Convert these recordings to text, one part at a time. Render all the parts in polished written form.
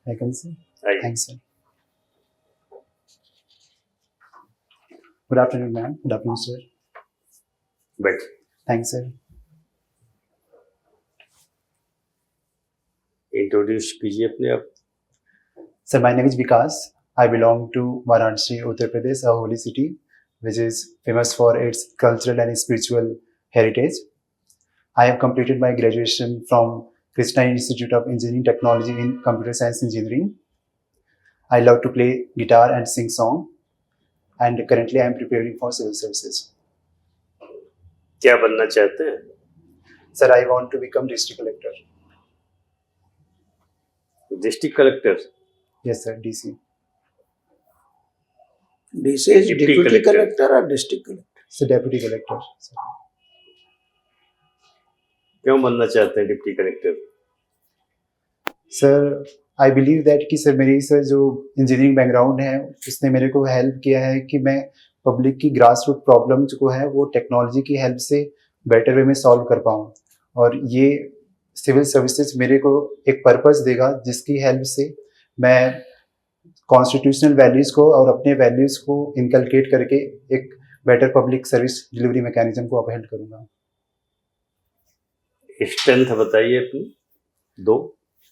I can see. आइए। Thanks, sir. Good afternoon, ma'am. Good afternoon, sir. बैठ। Thanks, sir. Introduce कीजिए अपने आप। Sir, my name is Vikas. I belong to Varanasi, Uttar Pradesh, a holy city, which is famous for its cultural and spiritual heritage. I have completed my graduation from Krishna Institute of Engineering Technology in Computer Science Engineering. I love to play guitar and sing song, and currently I am preparing for civil services. क्या बनना चाहते हैं? Sir, I want to become district collector. District collector? Yes, sir, DC. DC is Deputy deputy collector. collector or district collector? So deputy collector. Sir. क्यों बनना चाहते हैं deputy collector? Sir I believe that कि sir मेरी sir जो engineering background है उसने मेरे को हेल्प किया है कि मैं पब्लिक की ग्रास रूट प्रॉब्लम जो है वो टेक्नोलॉजी की हेल्प से बेटर वे में सॉल्व कर पाऊँ, और ये सिविल सर्विसेज मेरे को एक पर्पस देगा जिसकी हेल्प से मैं कॉन्स्टिट्यूशनल वैल्यूज़ को और अपने वैल्यूज़ को इनकलकेट करके एक better public service delivery mechanism को अपहेल्ड करूँगा। स्ट्रेंथ बताइए अपनी दो।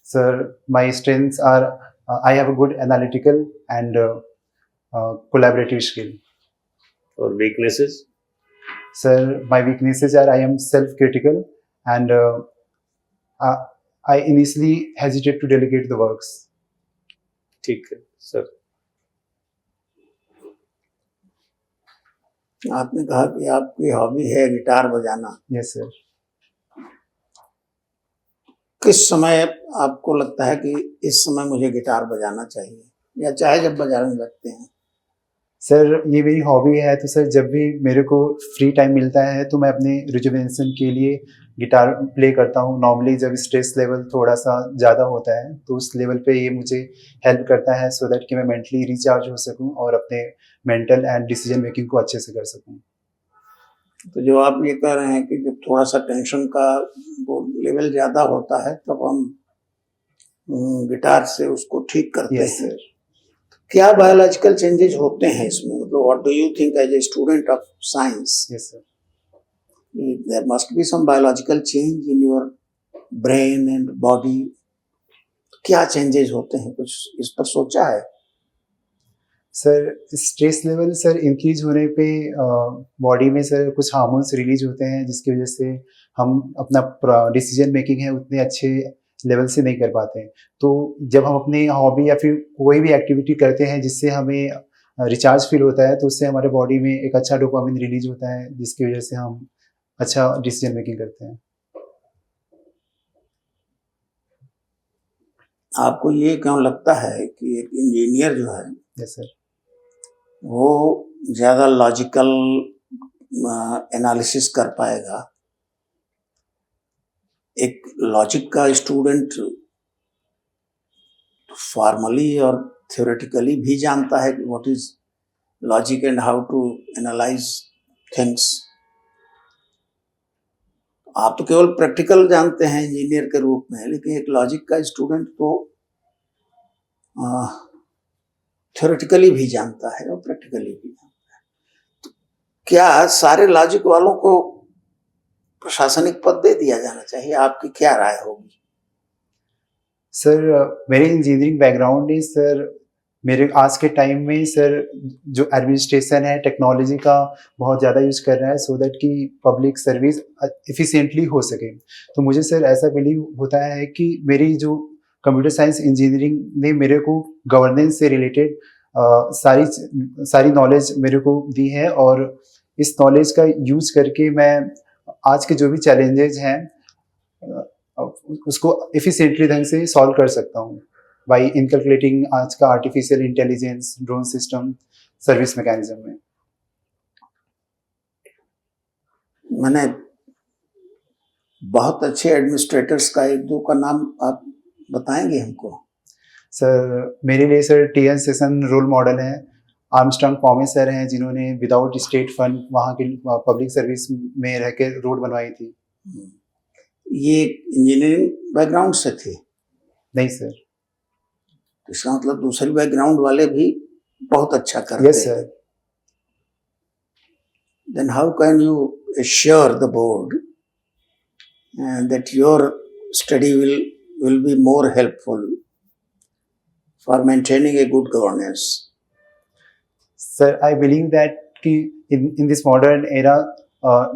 Sir, my strengths are I have a good analytical and collaborative skill. और weaknesses? Sir, my weaknesses are I am self-critical and I initially hesitate to delegate the works. ठीक है sir. आपने कहा कि आपकी हॉबी है गिटार बजाना। Yes, sir. किस समय आपको लगता है कि इस समय मुझे गिटार बजाना चाहिए, या चाहे जब बजाने लगते हैं? सर ये मेरी हॉबी है, तो सर जब भी मेरे को फ्री टाइम मिलता है तो मैं अपने रिजुवेनेशन के लिए गिटार प्ले करता हूँ। नॉर्मली जब स्ट्रेस लेवल थोड़ा सा ज़्यादा होता है तो उस लेवल पे ये मुझे हेल्प करता है सो दैट कि मैं मेंटली रिचार्ज हो सकूँ और अपने मेंटल एंड डिसीजन मेकिंग को अच्छे से कर सकूँ। तो जो आप ये कह रहे हैं कि जब थोड़ा सा टेंशन का वो लेवल ज़्यादा होता है तब हम गिटार से उसको ठीक करते Yes, हैं। sir. क्या बायोलॉजिकल चेंजेस होते हैं इसमें? मतलब what do you think as a student of science? Yes, sir. There must be some biological change in your brain and body. क्या चेंजेस होते हैं, कुछ इस पर सोचा है? Sir stress level sir increase होने पे बॉडी में सर कुछ हार्मोन्स रिलीज होते हैं जिसकी वजह से हम अपना डिसीजन मेकिंग है उतने अच्छे लेवल से नहीं कर पाते हैं। तो जब हम अपनी हॉबी या फिर कोई भी एक्टिविटी करते हैं जिससे हमें रिचार्ज फील होता है तो उससे हमारे बॉडी में एक अच्छा डोपामिन रिलीज होता है जिसकी वजह से हम अच्छा डिसीजन मेकिंग करते हैं। आपको ये क्यों लगता है कि एक इंजीनियर जो है यस सर। वो ज़्यादा लॉजिकल एनालिसिस कर पाएगा? एक लॉजिक का स्टूडेंट फॉर्मली और थ्योरेटिकली भी जानता है कि what is logic and how to analyse things. आप तो केवल प्रैक्टिकल जानते हैं इंजीनियर के रूप में, लेकिन एक लॉजिक का स्टूडेंट तो थ्योरेटिकली भी जानता है और प्रैक्टिकली भी जानता है। तो क्या सारे लॉजिक वालों को प्रशासनिक पद दे दिया जाना चाहिए? आपकी क्या राय होगी? सर मेरे इंजीनियरिंग बैकग्राउंड है सर, मेरे आज के टाइम में सर जो एडमिनिस्ट्रेशन है टेक्नोलॉजी का बहुत ज़्यादा यूज कर रहा है सो दैट कि पब्लिक सर्विस एफिशिएंटली हो सके। तो मुझे सर ऐसा बिलीव होता है कि मेरी जो कंप्यूटर साइंस इंजीनियरिंग ने मेरे को गवर्नेंस से रिलेटेड सारी नॉलेज मेरे को दी है, और इस नॉलेज का यूज करके मैं आज के जो भी चैलेंजेस हैं उसको एफिशिएंटली ढंग से सॉल्व कर सकता हूँ बाई इनकलकुलेटिंग आज का artificial intelligence, drone system, service mechanism में। मैंने बहुत अच्छे एडमिनिस्ट्रेटर्स का एक दो का नाम आप बताएंगे हमको? सर मेरे लिए sir T N. Seshan role model हैं। आर्मस्ट्रांग पॉमे सर हैं जिन्होंने विदाउट स्टेट फंड वहाँ की पब्लिक सर्विस में रह के रोड बनवाई थी। ये इंजीनियरिंग बैकग्राउंड से थे? नहीं सर। तो इसका मतलब दूसरे बैकग्राउंड वाले भी बहुत अच्छा करते Yes, हैं. sir. Then how can you assure the board that your study will be more helpful for maintaining a good governance? Sir, I believe that in this modern era, uh,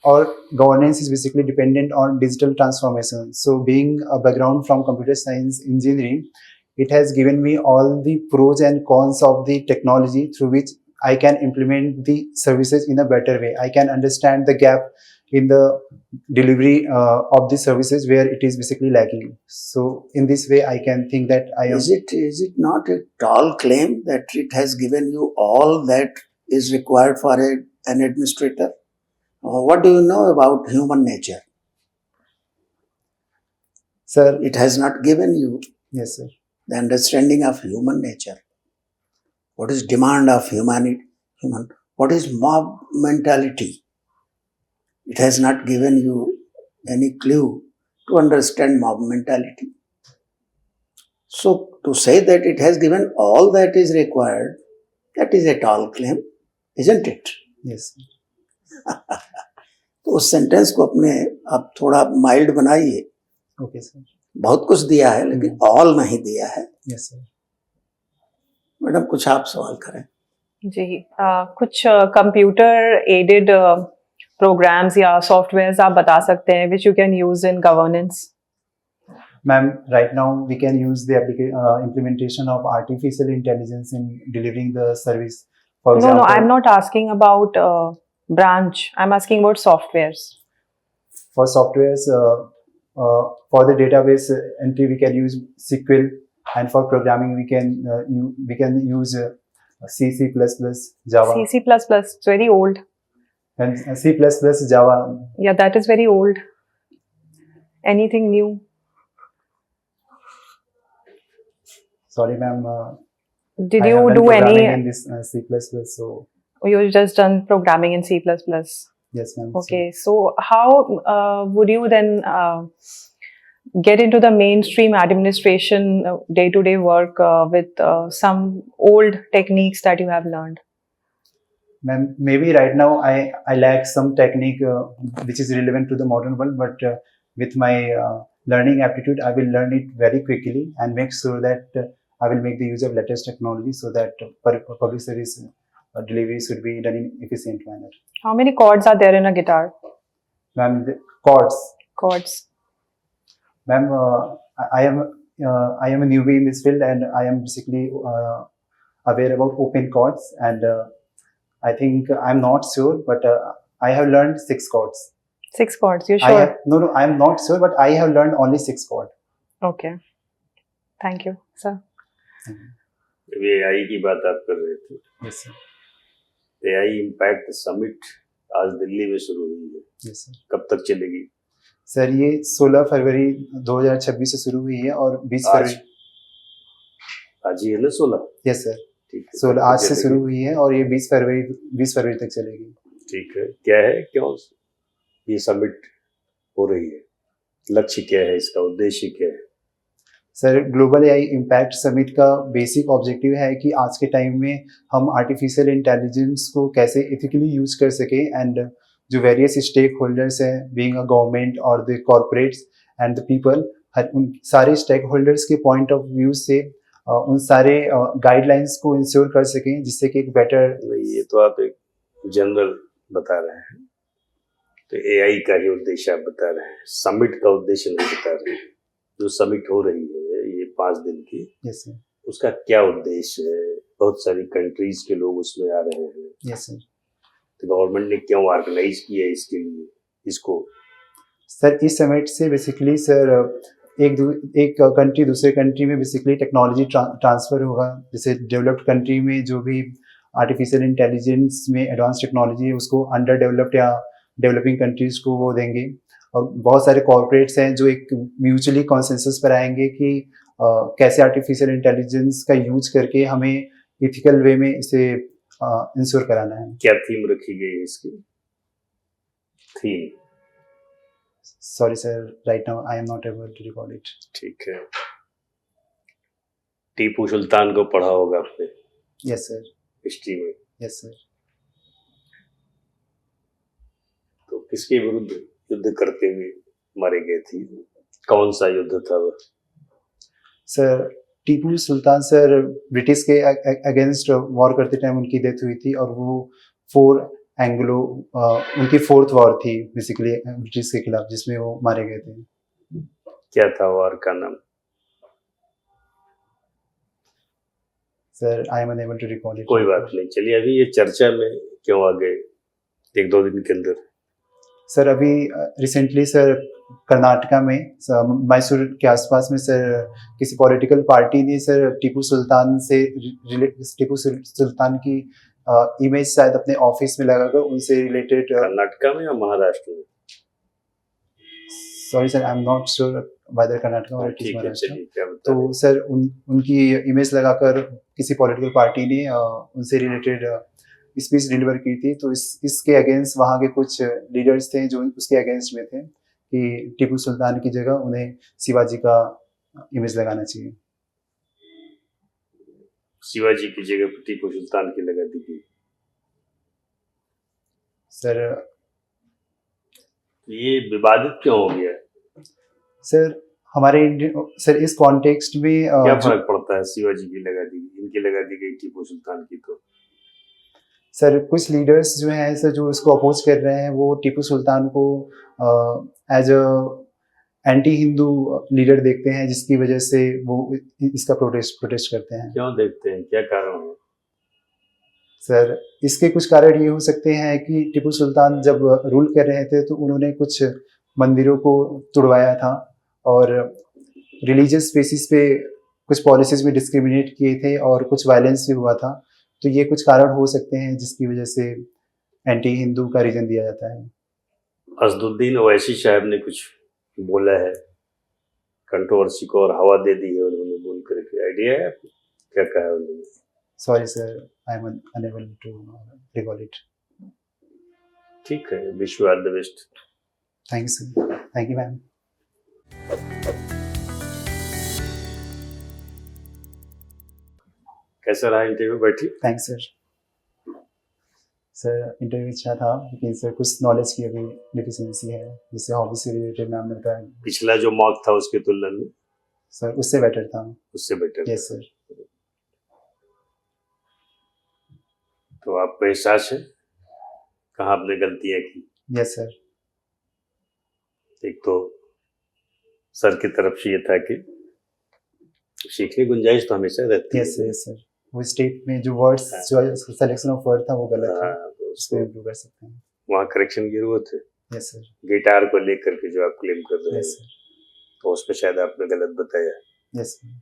our governance is basically dependent on digital transformation. So, being a background from computer science engineering, it has given me all the pros and cons of the technology through which I can implement the services in a better way. I can understand the gap in the delivery of the services where it is basically lacking. So, in this way, I can think that I am. Is it not a tall claim that it has given you all that is required for an administrator? What do you know about human nature? Sir, It has not given you yes, sir. the understanding of human nature. What is demand of human? What is mob mentality? It has not given you any clue to understand mob mentality. So to say that it has given all that is required, that is a tall claim, isn't it? Yes, sir. तो उस sentence को अपने आप थोड़ा mild बनाइए. Okay, sir. बहुत कुछ दिया है लेकिन ऑल नहीं दिया है. Yes, sir. मैडम कुछ आप सवाल करें. जी कुछ कंप्यूटर एडेड प्रोग्राम्स या सॉफ्टवेयर्स आप बता सकते हैं which you can use in governance. Ma'am, right now we can use the implementation of artificial intelligence in delivering the service. For No, example, I'm not asking about branch. I'm asking about softwares. For softwares, for the database entry, we can use SQL, and for programming, we can use C, C++, Java, C++, it's very old. and C++, Java. Yeah, that is very old. Anything new? Sorry, ma'am. Did I you have done do programming any? in this C++? So You just done programming in C++. yes, ma'am. Okay, so how would you then get into the mainstream administration day-to-day work with some old techniques that you have learned? Ma'am, maybe right now I lack some technique which is relevant to the modern world, but with my learning aptitude, I will learn it very quickly and make sure that I will make the use of latest technology so that public service delivery should be done in efficient manner. How many chords are there in a guitar? Ma'am, the chords. Chords. Ma'am, I am a newbie in this field, and I am basically aware about open chords, and I think I'm not sure, but I have learned 6 chords. 6 chords, you sure? No, I'm not sure, but I have learned only 6 chords. Okay. Thank you, sir. अभी AI की बात आप कर रहे थे. Yes, sir. AI impact summit आज दिल्ली में शुरू हुई है. Yes, sir. कब तक चलेगी? सर ये 16 फरवरी 2026 से शुरू हुई है और 20 फरवरी. आज ही है ना 16? Yes sir. ठीक है. 16 आज से शुरू हुई है और ये 20 फरवरी तक चलेगी. ठीक है. क्या है, क्यों ये समिट हो रही है? लक्ष्य क्या है इसका, उद्देश्य क्या है? Sir, global AI impact summit का बेसिक ऑब्जेक्टिव है कि आज के टाइम में हम आर्टिफिशियल इंटेलिजेंस को कैसे एथिकली यूज कर सकें, एंड जो वेरियस स्टेक होल्डर्स हैं, बीइंग अ गवर्नमेंट और the corporates and the people, उन सारे स्टेक होल्डर्स के पॉइंट ऑफ व्यू से उन सारे गाइडलाइंस को इंश्योर कर सकें जिससे कि एक बेटर. ये तो आप एक जनरल बता रहे हैं, तो एआई का ही उद्देश्य आप बता रहे हैं, समिट का उद्देश्य नहीं बता रहे हैं. जो समिट हो रही है ये 5 दिन की, यस सर. उसका क्या उद्देश्य है? बहुत सारी कंट्रीज के लोग उसमें आ रहे हैं. Yes sir. तो गवर्नमेंट ने क्यों ऑर्गेनाइज किया इसके लिए इसको? सर, इस समिट से बेसिकली सर एक कंट्री दूसरे कंट्री में बेसिकली टेक्नोलॉजी ट्रांसफर होगा. जैसे डेवलप्ड कंट्री में जो भी आर्टिफिशियल इंटेलिजेंस में एडवांस टेक्नोलॉजी है उसको अंडर डेवलप्ड या डेवलपिंग कंट्रीज को वो देंगे, और बहुत सारे कॉर्पोरेट्स हैं जो एक म्यूचुअली कॉन्सेंसस पर आएंगे कि कैसे आर्टिफिशियल इंटेलिजेंस का यूज करके हमें इथिकल वे में इसे इंश्योर कराना है. क्या थीम रखी गई है इसकी? Theme? Sorry sir, right now I am not able to recall it. ठीक है. टीपू सुल्तान को पढ़ा होगा आपने यस सर, हिस्ट्री में, यस सर। तो किसके विरुद्ध युद्ध करते हुए मारे गए थे, कौन सा युद्ध था वो? Sir Tipu Sultan sir British के अगेंस्ट वॉर करते टाइम उनकी डेथ हुई थी, और वो उनकी फोर्थ वॉर थी बेसिकली ब्रिटिश के खिलाफ, जिसमें वो मारे गए थे। क्या था वॉर का नाम? Sir I am unable to recall it. कोई बात नहीं, चलिए अभी ये चर्चा में क्यों आ गए 1-2 दिन के अंदर? सर अभी रिसेंटली सर कर्नाटका में मैसूर के आसपास में सर किसी पॉलिटिकल पार्टी ने सर टीपू सुल्तान की इमेज शायद अपने ऑफिस में लगाकर उनसे रिलेटेड। कर्नाटका में या महाराष्ट्र में? Sorry sir, I am not sure whether Karnataka और ठीक है, चलिए क्या बता तो सर उनकी इमेज लगाकर किसी पॉलिटिकल पार्टी ने उनसे रिलेटेड स्पीच डिलीवर की थी। तो इसके अगेंस्ट वहाँ के कुछ लीडर्स थे जो उसके अगेंस्ट में थे कि टीपू सुल्तान की जगह उन्हें शिवाजी का इमेज लगाना चाहिए। शिवाजी की जगह पर टीपू सुल्तान की लगा दी गई। सर ये विवादित क्यों हो गया? सर सर इस कॉन्टेक्स्ट में क्या फर्क पड़ता है? शिवाजी की लगा दी गई, इनकी लगा दी गई टीपू सुल्तान की। तो सर कुछ लीडर्स जो हैं सर जो इसको अपोज कर रहे हैं, वो टीपू सुल्तान को as a anti Hindu leader देखते हैं, जिसकी वजह से वो इसका प्रोटेस्ट करते हैं। क्यों देखते हैं, क्या कारण है? सर इसके कुछ कारण ये हो सकते हैं कि टीपू सुल्तान जब रूल कर रहे थे तो उन्होंने कुछ मंदिरों को तुड़वाया था, और रिलीजियस बेसिस पे कुछ पॉलिसीज में डिस्क्रिमिनेट किए थे, और कुछ वायलेंस भी हुआ था। तो ये कुछ कारण हो सकते हैं जिसकी वजह से एंटी हिंदू का रीजन दिया जाता है। असदुद्दीन ओवैसी साहब ने कुछ बोला है, कंट्रोवर्सी को और हवा दे दी है उन्होंने बोल करके, आइडिया है क्या कहा उन्होंने? Sorry sir, I am unable to recall it. ठीक है, wish you all the best. Thank you sir, thank you ma'am. कैसा रहा इंटरव्यू? बैठी। Thanks sir. सर इंटरव्यू अच्छा था, लेकिन सर कुछ नॉलेज की अभी डिफिशियंसी है, जिससे हॉबी से रिलेटेड मैम ने बताया। पिछला जो मॉक था उसके तुलना में सर उससे बेटर था। उससे बेटर? Yes sir. तो आपको एहसास है कहाँ आपने गलतियां की? Yes sir. एक तो सर की तरफ से ये था कि सीखने की गुंजाइश तो हमेशा रहती है। Yes sir, yes sir. वो स्टेट में जो वर्ड्स, जो सिलेक्शन ऑफ वर्ड था वो गलत था, तो उसको इम्प्रूव कर सकते हैं। वहाँ करेक्शन की जरूरत है। Yes sir. गिटार को लेकर के जो आप क्लेम कर रहे हैं, यस सर। तो उसमें शायद आपने गलत बताया। Yes sir.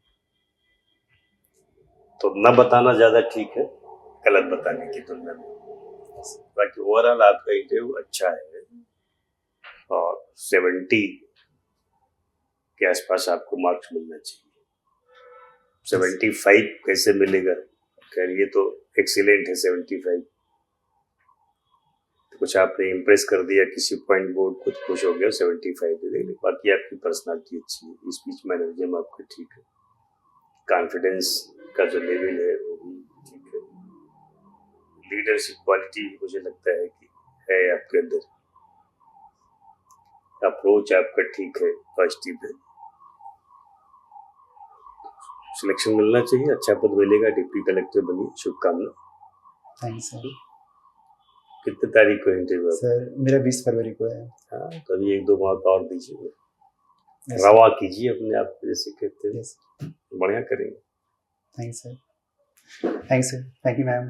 तो न बताना ज्यादा ठीक है गलत बताने की तुलना में। बाकी ओवरऑल आपका इंटरव्यू अच्छा है, और 70 के आसपास आपको मार्क्स मिलना चाहिए। 75 कैसे मिलेगा? खैर ये तो एक्सीलेंट है 75। तो कुछ आपने इम्प्रेस कर दिया किसी पॉइंट बोर्ड, कुछ खुश हो गया 75 दे देंगे। बाकी आपकी पर्सनालिटी अच्छी है, स्पीच मैनरिज्म आपका ठीक है, कॉन्फिडेंस का जो लेवल है वो भी ठीक है, लीडरशिप क्वालिटी मुझे लगता है कि है आपके अंदर, अप्रोच आपका ठीक है, पॉजिटिव है। सिलेक्शन मिलना चाहिए, अच्छा पद मिलेगा, डिप्टी कलेक्टर बनिए, शुभकामना। Thanks sir. कितने तारीख को इंटरव्यू? सर मेरा 20 फरवरी को है। हाँ, तो अभी 1-2 माह का और दीजिए, Yes, रवा कीजिए अपने आप को, जैसे कहते हैं। Yes. बढ़िया करेंगे। Thanks sir. Thank you ma'am.